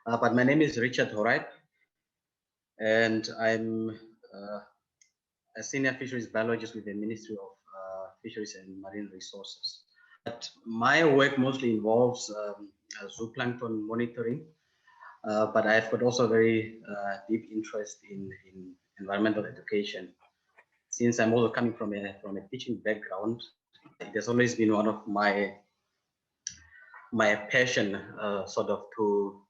But my name is Richard Horait, and I'm a senior fisheries biologist with the Ministry of Fisheries and Marine Resources. But my work mostly involves zooplankton monitoring, but I've got also very deep interest in environmental education. Since I'm also coming from a teaching background, it has always been one of my passion, sort of to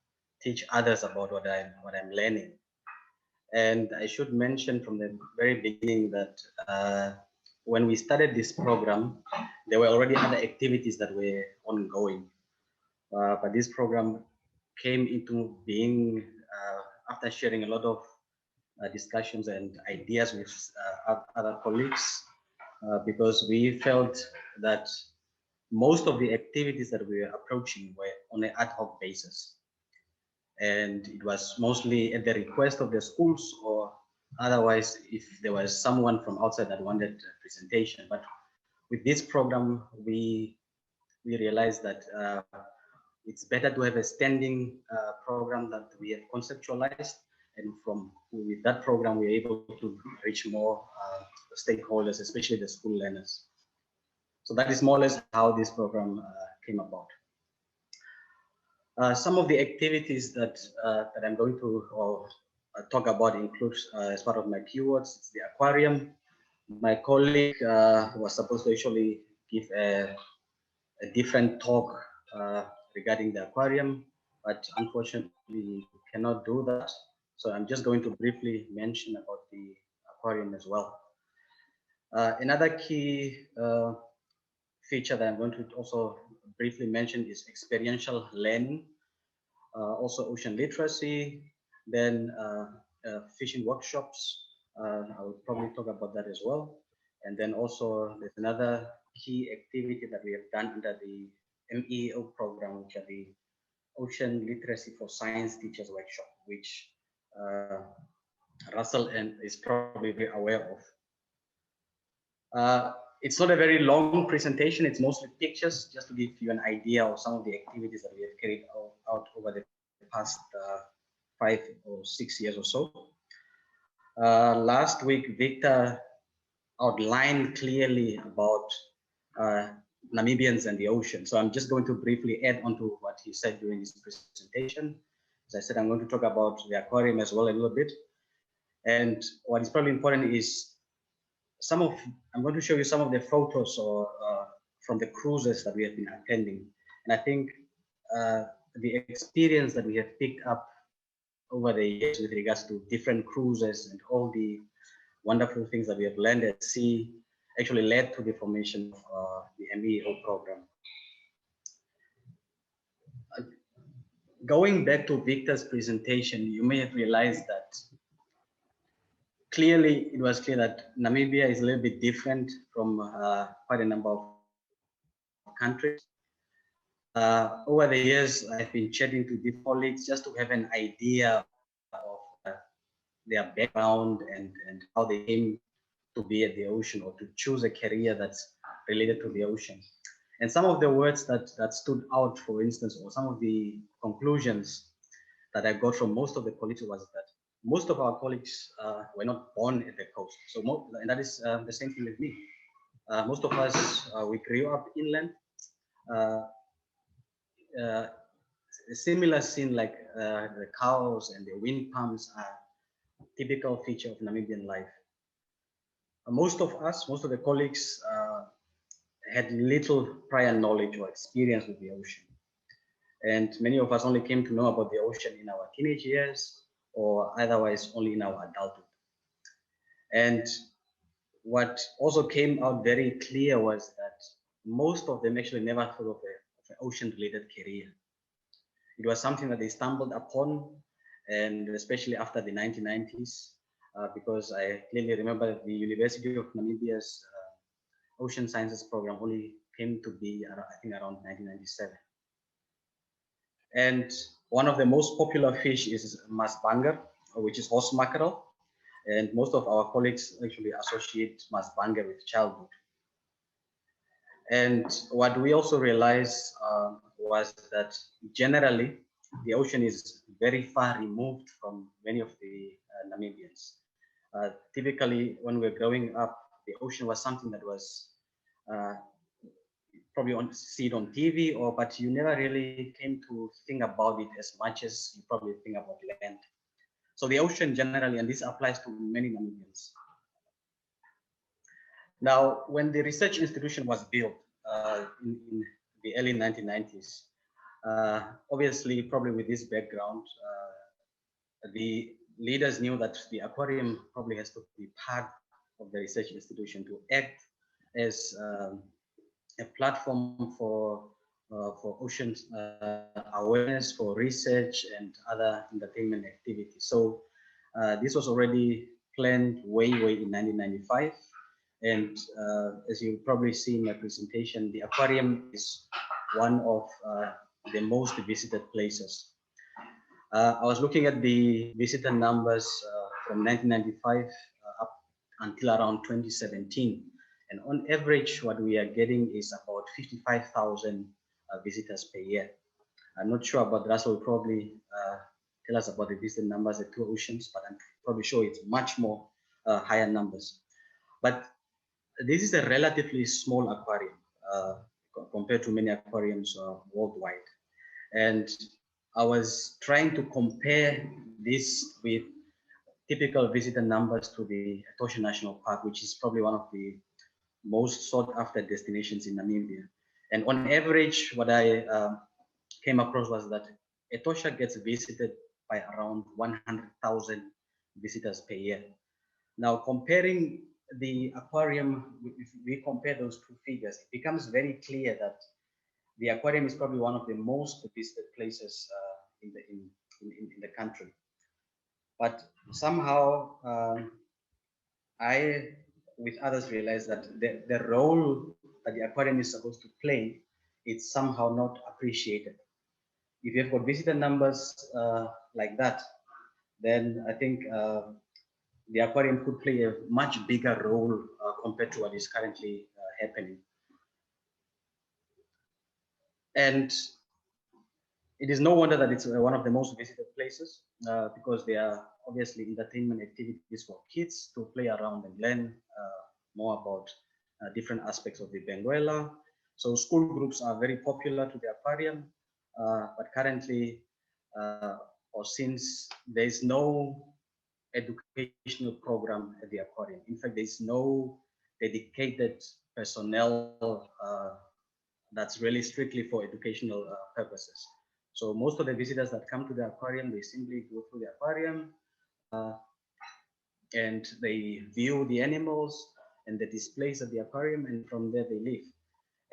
teach others about what I'm learning. And I should mention from the very beginning that when we started this program, there were already other activities that were ongoing. But this program came into being after sharing a lot of discussions and ideas with other colleagues, because we felt that most of the activities that we were approaching were on an ad hoc basis. And it was mostly at the request of the schools, or otherwise if there was someone from outside that wanted a presentation. But with this program, we realized that it's better to have a standing program that we have conceptualized, and from with that program we're able to reach more stakeholders, especially the school learners. So that is more or less how this program came about. Some of the activities that I'm going to talk about includes, as part of my keywords, it's the aquarium. My colleague was supposed to actually give a different talk regarding the aquarium, but unfortunately cannot do that. So I'm just going to briefly mention about the aquarium as well. Another key feature that I'm going to also briefly mention is experiential learning, also ocean literacy, then fishing workshops. I will probably talk about that as well. And then also there's another key activity that we have done under the MEEO program, which are the Ocean Literacy for Science Teachers Workshop, which Russell is probably very aware of. It's not a very long presentation, it's mostly pictures, just to give you an idea of some of the activities that we have carried out over the past 5 or 6 years or so. Last week, Victor outlined clearly about Namibians and the ocean. So I'm just going to briefly add on to what he said during his presentation. As I said, I'm going to talk about the aquarium as well a little bit. And what is probably important is I'm going to show you some of the photos or from the cruises that we have been attending. And I think the experience that we have picked up over the years with regards to different cruises and all the wonderful things that we have learned at sea actually led to the formation of the MEEO program. Going back to Victor's presentation, you may have realized that clearly it was clear that Namibia is a little bit different from quite a number of countries. Over the years, I've been chatting to different colleagues just to have an idea of their background and how they came to be at the ocean or to choose a career that's related to the ocean. And some of the words that stood out, for instance, or some of the conclusions that I got from most of the colleagues was that most of our colleagues were not born at the coast. So, and that is the same thing with me. Most of us, we grew up inland. A similar scene like the cows and the wind pumps are a typical feature of Namibian life. Most of us, most of the colleagues had little prior knowledge or experience with the ocean. And many of us only came to know about the ocean in our teenage years or otherwise only in our adulthood. And what also came out very clear was that most of them actually never thought of an ocean-related career. It was something that they stumbled upon, and especially after the 1990s, because I clearly remember the University of Namibia's Ocean Sciences program only came to be, I think, around 1997. And one of the most popular fish is masbanger, which is horse mackerel. And most of our colleagues actually associate masbanger with childhood. And what we also realized was that generally the ocean is very far removed from many of the Namibians. Typically, when we were growing up, the ocean was something that was uh, probably see it on TV, but you never really came to think about it as much as you probably think about land. So the ocean generally, and this applies to many Namibians. Now, when the research institution was built in the early 1990s, obviously, probably with this background, the leaders knew that the aquarium probably has to be part of the research institution to act as a platform for ocean awareness, for research and other entertainment activities. So this was already planned way in 1995. And as you probably see in my presentation, the aquarium is one of the most visited places. I was looking at the visitor numbers from 1995 up until around 2017. And on average, what we are getting is about 55,000 visitors per year. I'm not sure about Russell will probably tell us about the visitor numbers at Two Oceans, but I'm probably sure it's much more higher numbers. But this is a relatively small aquarium compared to many aquariums worldwide. And I was trying to compare this with typical visitor numbers to the Etosha National Park, which is probably one of the most sought after destinations in Namibia. And on average, what I came across was that Etosha gets visited by around 100,000 visitors per year. Now, comparing the aquarium, if we compare those two figures, it becomes very clear that the aquarium is probably one of the most visited places in the country. But somehow, I, with others, realized that the role that the aquarium is supposed to play, it's somehow not appreciated. If you've got visitor numbers like that, then I think the aquarium could play a much bigger role compared to what is currently happening. And it is no wonder that it's one of the most visited places because there are obviously entertainment activities for kids to play around and learn more about different aspects of the Benguela. So school groups are very popular to the aquarium, but currently, or since there is no educational program at the aquarium. In fact, there is no dedicated personnel that's really strictly for educational purposes. So most of the visitors that come to the aquarium, they simply go through the aquarium and they view the animals and the displays at the aquarium, and from there they leave.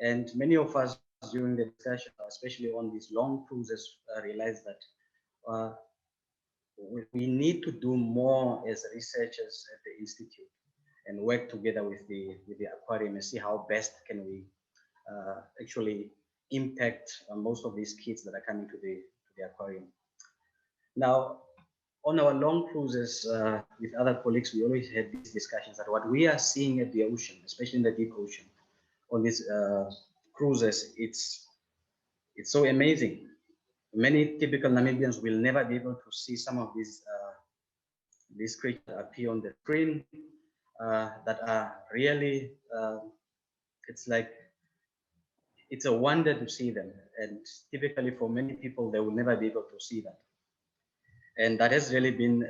And many of us during the discussion, especially on these long cruises, realize that we need to do more as researchers at the institute and work together with the aquarium and see how best can we actually impact most of these kids that are coming to the aquarium. Now, on our long cruises with other colleagues, we always had these discussions that what we are seeing at the ocean, especially in the deep ocean, on these cruises, it's so amazing. Many typical Namibians will never be able to see some of these creatures that appear on the screen that are really, it's like, it's a wonder to see them. And typically for many people, they will never be able to see that. And that has really been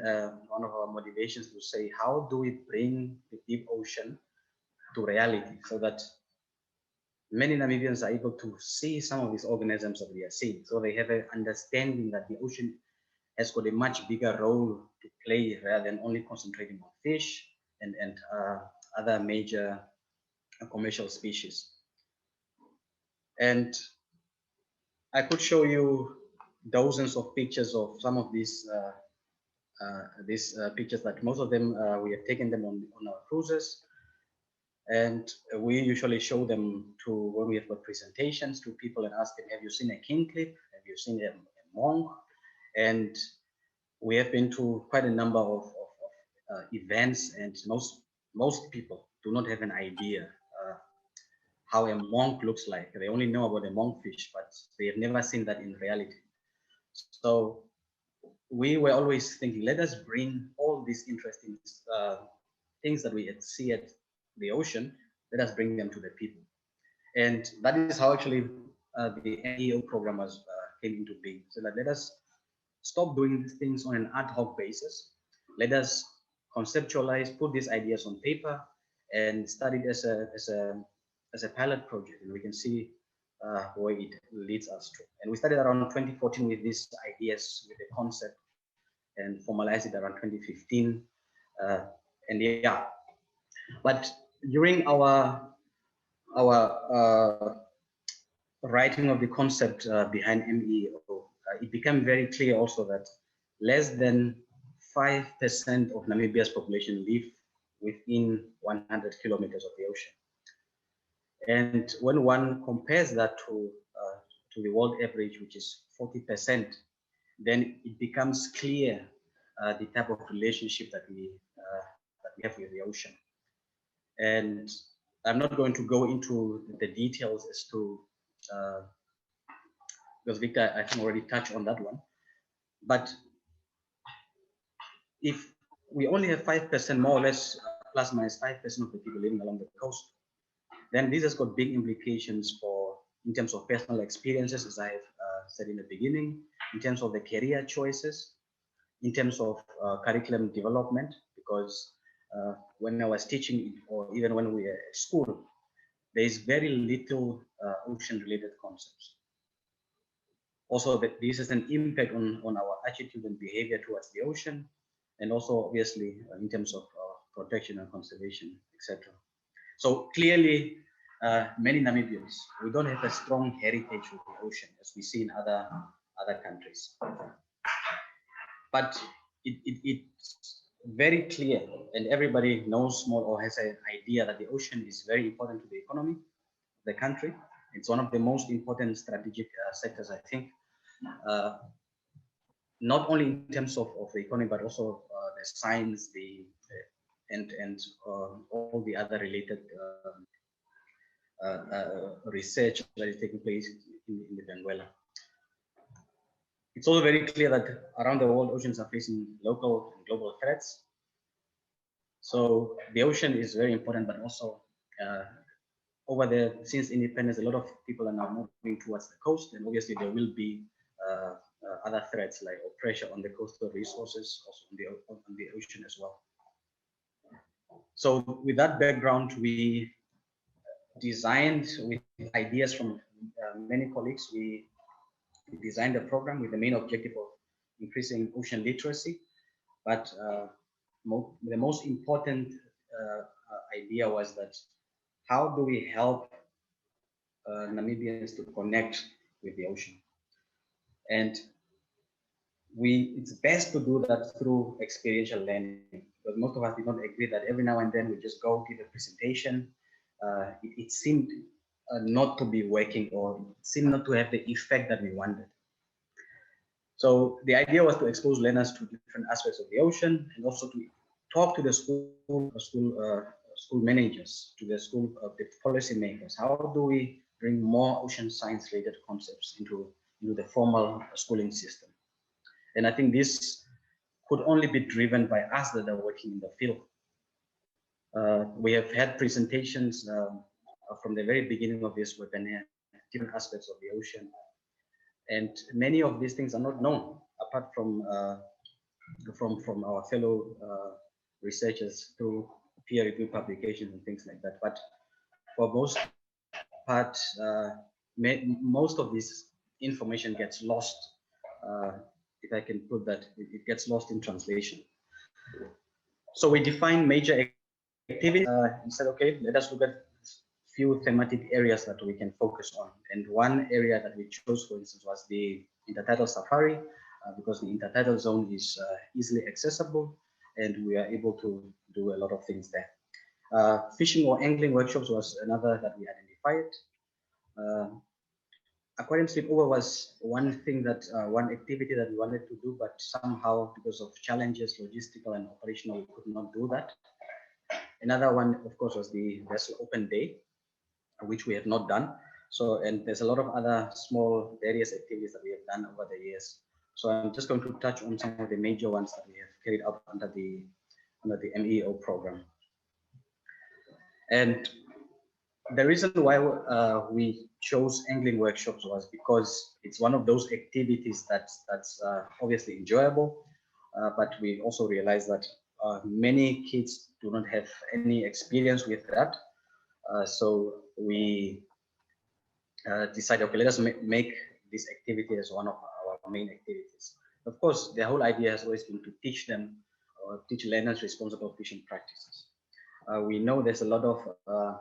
one of our motivations to say, how do we bring the deep ocean to reality so that many Namibians are able to see some of these organisms that we are seeing. So they have an understanding that the ocean has got a much bigger role to play rather than only concentrating on fish and other major commercial species. And I could show you dozens of pictures of some of these pictures that most of them we have taken them on our cruises, and we usually show them to when we have got presentations to people and ask them, have you seen a kingklip? Have you seen a monk? And we have been to quite a number of events, and most people do not have an idea how a monk looks like. They only know about a monkfish, but they have never seen that in reality. So we were always thinking, let us bring all these interesting things that we see at the ocean, let us bring them to the people. And that is how actually the MEEO program was came into being. So that let us stop doing these things on an ad hoc basis. Let us conceptualize, put these ideas on paper, and start it as a pilot project, and we can see where it leads us to. And we started around 2014 with these ideas, with the concept, and formalized it around 2015. And yeah, but during our writing of the concept behind MEEO, it became very clear also that less than 5% of Namibia's population live within 100 kilometers of the ocean. And when one compares that to the world average, which is 40%, then it becomes clear the type of relationship that we have with the ocean. And I'm not going to go into the details as to because Victor, I think, already touched on that one. But if we only have 5%, more or less, plus minus 5% of the people living along the coast, then this has got big implications for, in terms of personal experiences, as I have said in the beginning, in terms of the career choices, in terms of curriculum development, because when I was teaching, or even when we were at school, there is very little ocean-related concepts. Also, that this has an impact on our attitude and behavior towards the ocean, and also obviously in terms of protection and conservation, etc. So clearly, many Namibians, we don't have a strong heritage with the ocean as we see in other countries. But it's very clear, and everybody knows more or has an idea that the ocean is very important to the economy of the country. It's one of the most important strategic sectors, I think, not only in terms of the economy, but also the science, and all the other related research that is taking place in the Benguela. It's also very clear that around the world, oceans are facing local and global threats. So the ocean is very important, but also over there, since independence, a lot of people are now moving towards the coast, and obviously there will be other threats like pressure on the coastal resources, also on the ocean as well. So with that background, we designed, with ideas from many colleagues, we designed a program with the main objective of increasing ocean literacy. But the most important idea was that how do we help Namibians to connect with the ocean? And it's best to do that through experiential learning, because most of us did not agree that every now and then we just go give a presentation. It seemed not to be working, or it seemed not to have the effect that we wanted. So the idea was to expose learners to different aspects of the ocean, and also to talk to the school managers, to the the policy makers. How do we bring more ocean science related concepts into the formal schooling system? And I think this could only be driven by us that are working in the field. We have had presentations from the very beginning of this webinar, different aspects of the ocean. And many of these things are not known, apart from our fellow researchers through peer-reviewed publications and things like that. But for most part, most of this information gets lost. If I can put that, it gets lost in translation. So we define major activities and said, okay, let us look at few thematic areas that we can focus on. And one area that we chose, for instance, was the intertidal safari, because the intertidal zone is easily accessible, and we are able to do a lot of things there. Fishing or angling workshops was another that we identified. Aquarium sleepover was one thing that, one activity that we wanted to do, but somehow because of challenges, logistical and operational, we could not do that. Another one, of course, was the vessel open day, which we have not done. So, and there's a lot of other small various activities that we have done over the years. So I'm just going to touch on some of the major ones that we have carried out under the MEEO program. And the reason why we chose angling workshops was because it's one of those activities that's obviously enjoyable, but we also realize that many kids do not have any experience with that. So we decided, okay, let us make this activity as one of our main activities. Of course, the whole idea has always been to teach them, or teach learners responsible fishing practices. We know there's a lot of uh,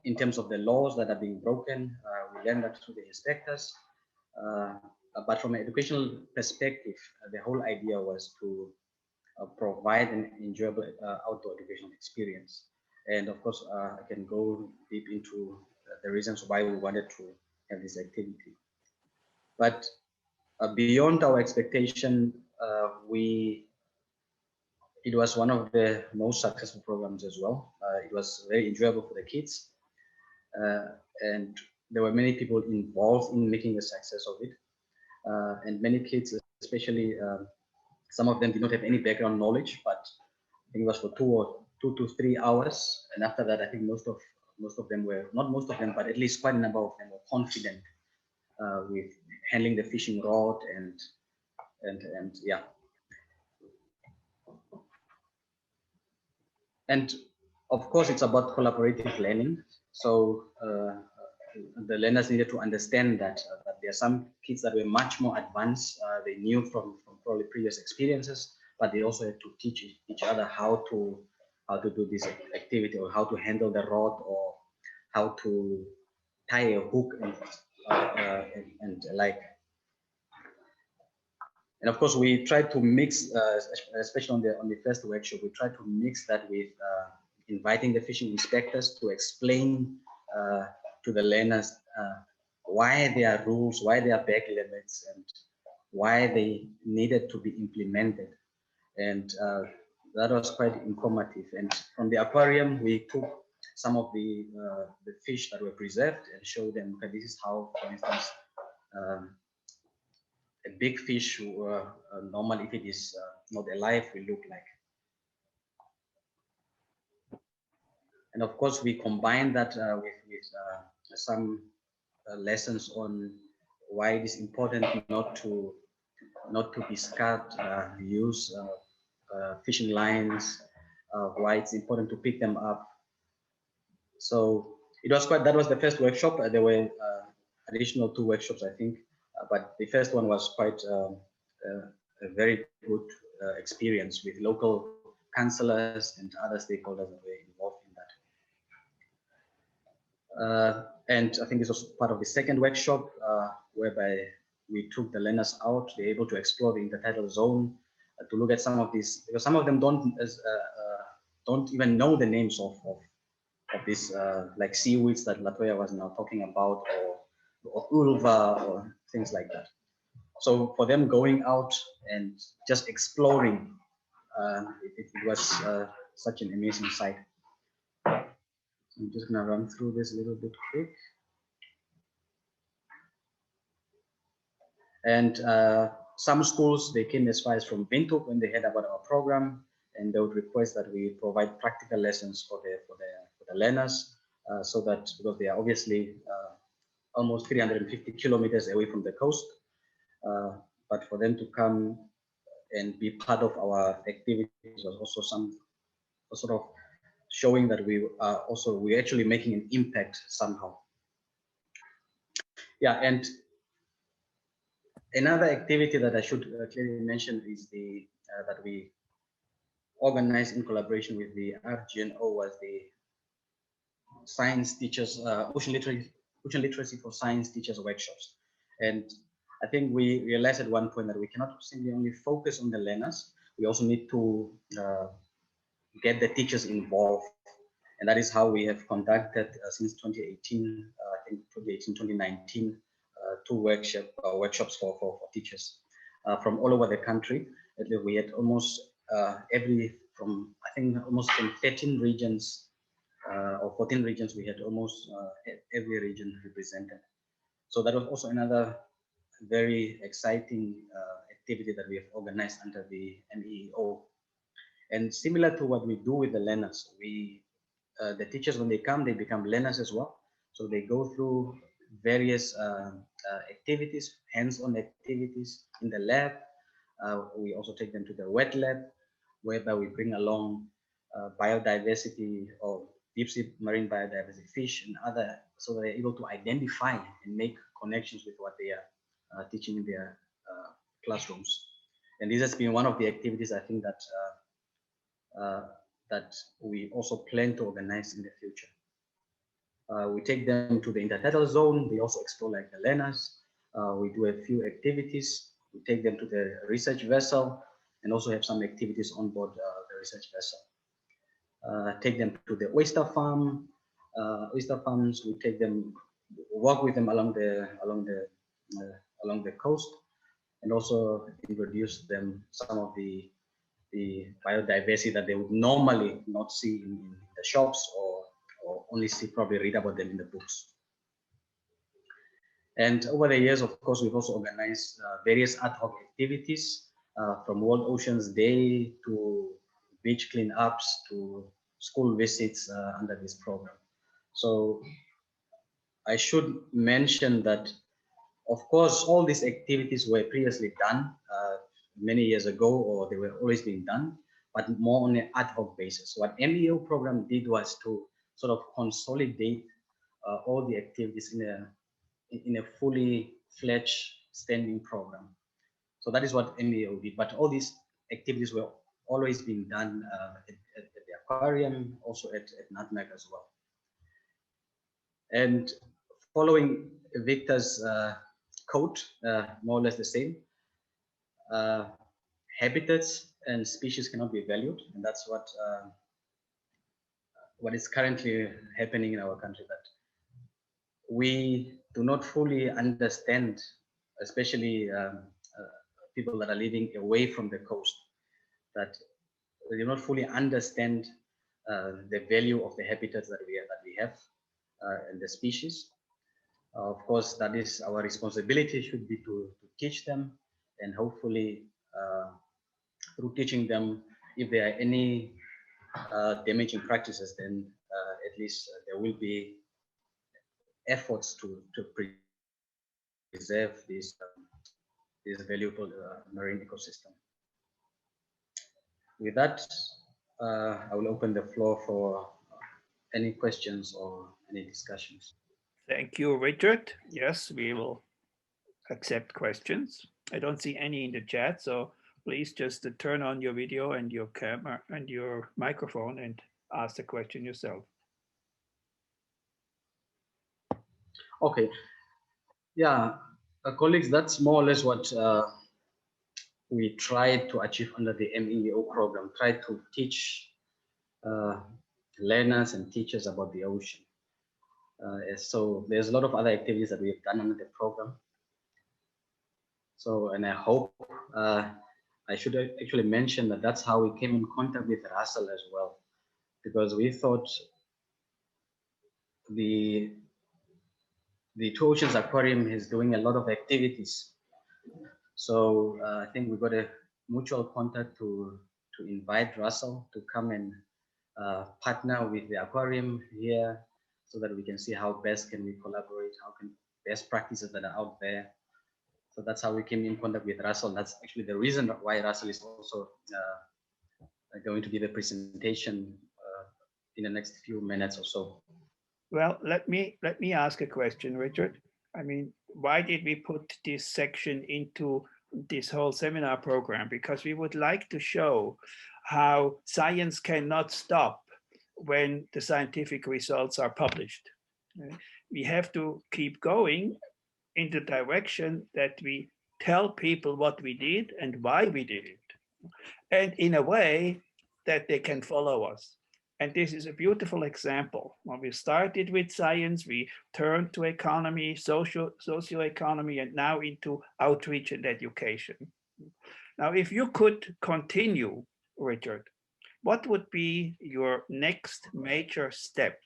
in terms of the laws that are being broken. We learn that through the inspectors. Uh, but from an educational perspective, the whole idea was to provide an enjoyable outdoor educational experience. And of course, I can go deep into the reasons why we wanted to have this activity. But beyond our expectation, it was one of the most successful programs as well. It was very enjoyable for the kids. And there were many people involved in making a success of it. And many kids, especially some of them did not have any background knowledge, but I think it was for 2 to 3 hours. And after that, I think most of them were, not most of them, but at least quite a number of them were confident with handling the fishing rod and yeah. And of course, it's about collaborative learning. So the learners needed to understand that there are some kids that were much more advanced. They knew from probably previous experiences, but they also had to teach each other how to do this activity, or how to handle the rod, or how to tie a hook and like. And of course, we try to mix, especially on the first workshop, we try to mix that with inviting the fishing inspectors to explain to the learners why there are rules, why there are bag limits, and why they needed to be implemented. And that was quite informative. And from the aquarium, we took some of the fish that were preserved and showed them, okay, this is how, for instance, a big fish normally, if it is not alive, will look like. And of course, we combine that with some lessons on why it is important not to discard use fishing lines, why it's important to pick them up. So it was quite, that was the first workshop. There were additional 2 workshops, I think, but the first one was quite a very good experience with local councillors and other stakeholders that were involved in that. And I think this was part of the second workshop, whereby we took the learners out. They're able to explore the intertidal zone, to look at some of these, because some of them don't even know the names of these like seaweeds that Latoya was now talking about, or ulva, or things like that. So for them going out and just exploring, it was such an amazing sight. I'm just gonna run through this a little bit quick. And some schools, they came as far as from Windhoek when they heard about our program, and they would request that we provide practical lessons for the learners, so that, because they are obviously almost 350 kilometers away from the coast, but for them to come and be part of our activities was also some sort of showing that we're actually making an impact somehow. Yeah, and another activity that I should clearly mention is the that we organized in collaboration with the RGNO was the science teachers, ocean literacy for science teachers workshops. And I think we realized at one point that we cannot simply only focus on the learners. We also need to get the teachers involved. And that is how we have conducted since 2018, I think 2018, 2019, 2 workshops for teachers from all over the country. We had almost I think almost from 13 regions or 14 regions, we had almost every region represented. So that was also another very exciting activity that we have organized under the MEEO. And similar to what we do with the learners, the teachers, when they come, they become learners as well. So they go through various activities, hands-on activities in the lab. We also take them to the wet lab, whereby we bring along biodiversity or deep sea marine biodiversity, fish and other, so they're able to identify and make connections with what they are teaching in their classrooms. And this has been one of the activities I think that we also plan to organize in the future. We take them to the intertidal zone. They also explore like the learners. We do a few activities. We take them to the research vessel and also have some activities on board the research vessel. Take them to the oyster farm. Oyster farms, we take them, walk with them along the coast, and also introduce them some of the biodiversity that they would normally not see in the shops, or only see, probably read about them in the books. And over the years, of course, we've also organized various ad hoc activities, from World Oceans Day to beach cleanups to school visits under this program. So I should mention that, of course, all these activities were previously done many years ago, or they were always being done, but more on an ad hoc basis. What MEO program did was to sort of consolidate all the activities in a fully fledged standing program. So that is what MEO did. But all these activities were always being done at the aquarium, also at Nutmeg as well. And following Victor's quote, more or less the same, habitats and species cannot be valued, and that's what is currently happening in our country, that we do not fully understand, especially people that are living away from the coast, that they do not fully understand the value of the habitats that we have and the species. Of course, that is our responsibility, should be to teach them, and hopefully through teaching them, if there are any damaging practices, then at least there will be efforts to preserve this valuable marine ecosystem. With that, I will open the floor for any questions or any discussions. Thank you, Richard. Yes, we will accept questions. I don't see any in the chat, so please just turn on your video and your camera and your microphone and ask the question yourself. Okay. Yeah, colleagues, that's more or less what we try to achieve under the MEEO program, try to teach learners and teachers about the ocean. So there's a lot of other activities that we've done under the program. So, and I hope, I should actually mention that that's how we came in contact with Russell as well, because we thought the Two Oceans Aquarium is doing a lot of activities. So I think we got a mutual contact to invite Russell to come and partner with the aquarium here, so that we can see how best can we collaborate, how can best practices that are out there. So that's how we came in contact with Russell. That's actually the reason why Russell is also going to give a presentation in the next few minutes or so. Well, let me ask a question, Richard. I mean, why did we put this section into this whole seminar program? Because we would like to show how science cannot stop when the scientific results are published. We have to keep going in the direction that we tell people what we did and why we did it, and in a way that they can follow us. And this is a beautiful example. When we started with science, we turned to economy, socio-economy, and now into outreach and education. Now, if you could continue, Richard, what would be your next major step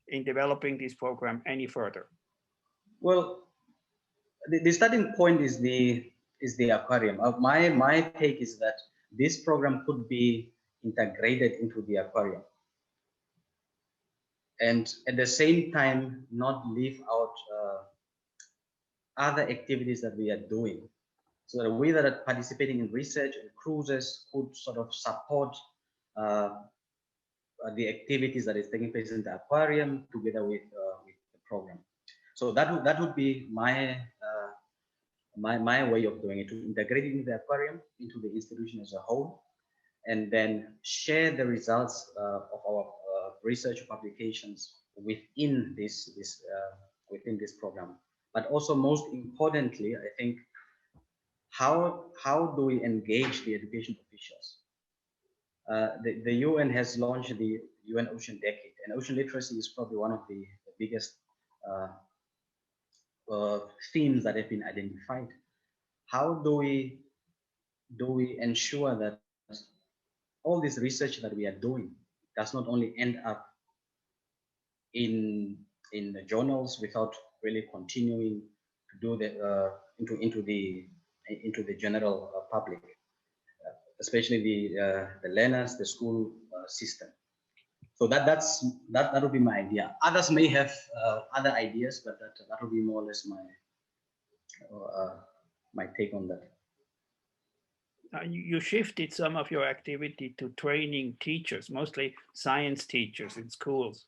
in developing this program any further? Well, the starting point is the aquarium. My take is that this program could be integrated into the aquarium, and at the same time not leave out other activities that we are doing. So that we that are participating in research and cruises could sort of support the activities that is taking place in the aquarium together with the program. So that would be my way of doing it, to integrate it into the aquarium, into the institution as a whole, and then share the results of our research publications within this program. But also, most importantly, I think, how do we engage the education officials? The UN has launched the UN Ocean Decade, and ocean literacy is probably one of the biggest uh, themes that have been identified. How do we ensure that all this research that we are doing does not only end up in the journals without really continuing to do the into the general public, especially the learners, the school system. So that would be my idea. Others may have other ideas, but that would be more or less my take on that. You shifted some of your activity to training teachers, mostly science teachers in schools.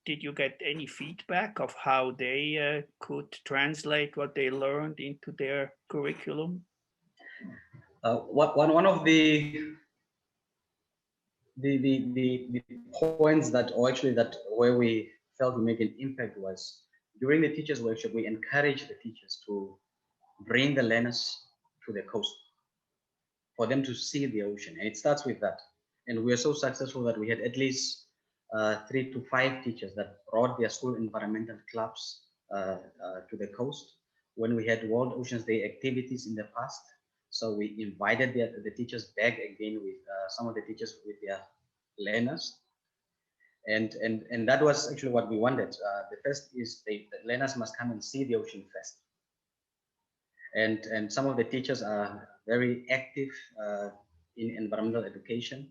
Did you get any feedback of how they could translate what they learned into their curriculum? One of the points that, or actually that where we felt to make an impact, was during the teachers workshop, we encouraged the teachers to bring the learners to the coast for them to see the ocean. And it starts with that. And we are so successful that we had at least 3 to 5 teachers that brought their school environmental clubs to the coast. When we had World Oceans Day activities in the past, so we invited the teachers back again with some of the teachers with their learners. And that was actually what we wanted. The first is the learners must come and see the ocean first. And some of the teachers are very active in environmental education,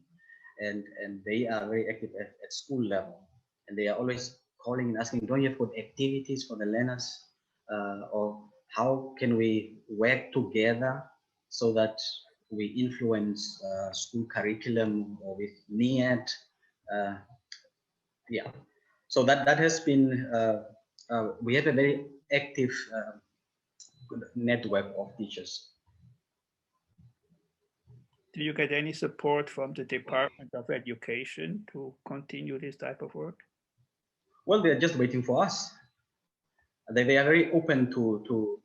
and they are very active at school level, and they are always calling and asking, don't you have good activities for the learners, or how can we work together so that we influence school curriculum or with MEEO. Yeah, so that has been we have a very active network of teachers. Do you get any support from the Department of Education to continue this type of work? Well, they're just waiting for us. They are very open to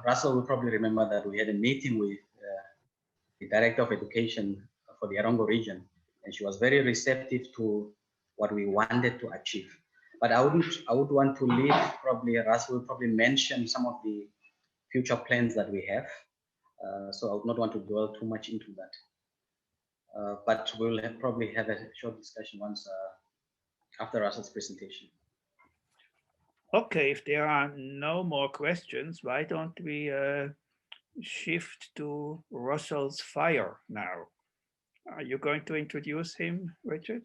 Russell will probably remember that we had a meeting with the Director of Education for the Arongo region, and she was very receptive to what we wanted to achieve. But I would want to leave, probably Russell will probably mention some of the future plans that we have. So I would not want to dwell too much into that. But we'll probably have a short discussion once after Russell's presentation. Okay, if there are no more questions, why don't we shift to Russell's fire now? Are you going to introduce him, Richard?